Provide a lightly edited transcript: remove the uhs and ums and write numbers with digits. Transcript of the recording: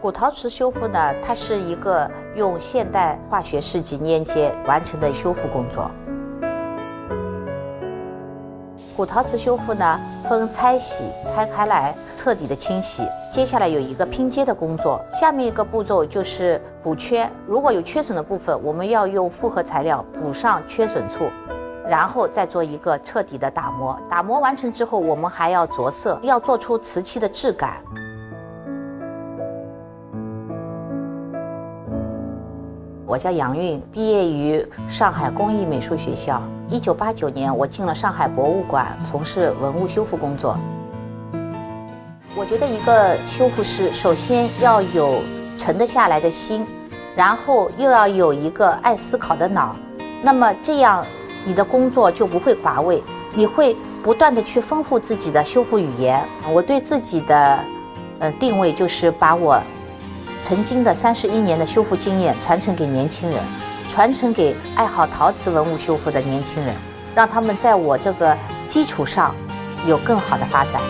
古陶瓷修复呢，它是一个用现代化学试剂粘接完成的修复工作。古陶瓷修复呢，分拆洗、拆开来，彻底的清洗。接下来有一个拼接的工作，下面一个步骤就是补缺。如果有缺损的部分，我们要用复合材料补上缺损处，然后再做一个彻底的打磨。打磨完成之后，我们还要着色，要做出瓷器的质感。我叫杨韵，毕业于上海工艺美术学校。1989年，我进了上海博物馆，从事文物修复工作。我觉得一个修复师，首先要有沉得下来的心，然后又要有一个爱思考的脑，那么这样你的工作就不会乏味，你会不断的去丰富自己的修复语言。我对自己的定位就是把我曾经的31年的修复经验传承给年轻人，传承给爱好陶瓷文物修复的年轻人，让他们在我这个基础上有更好的发展。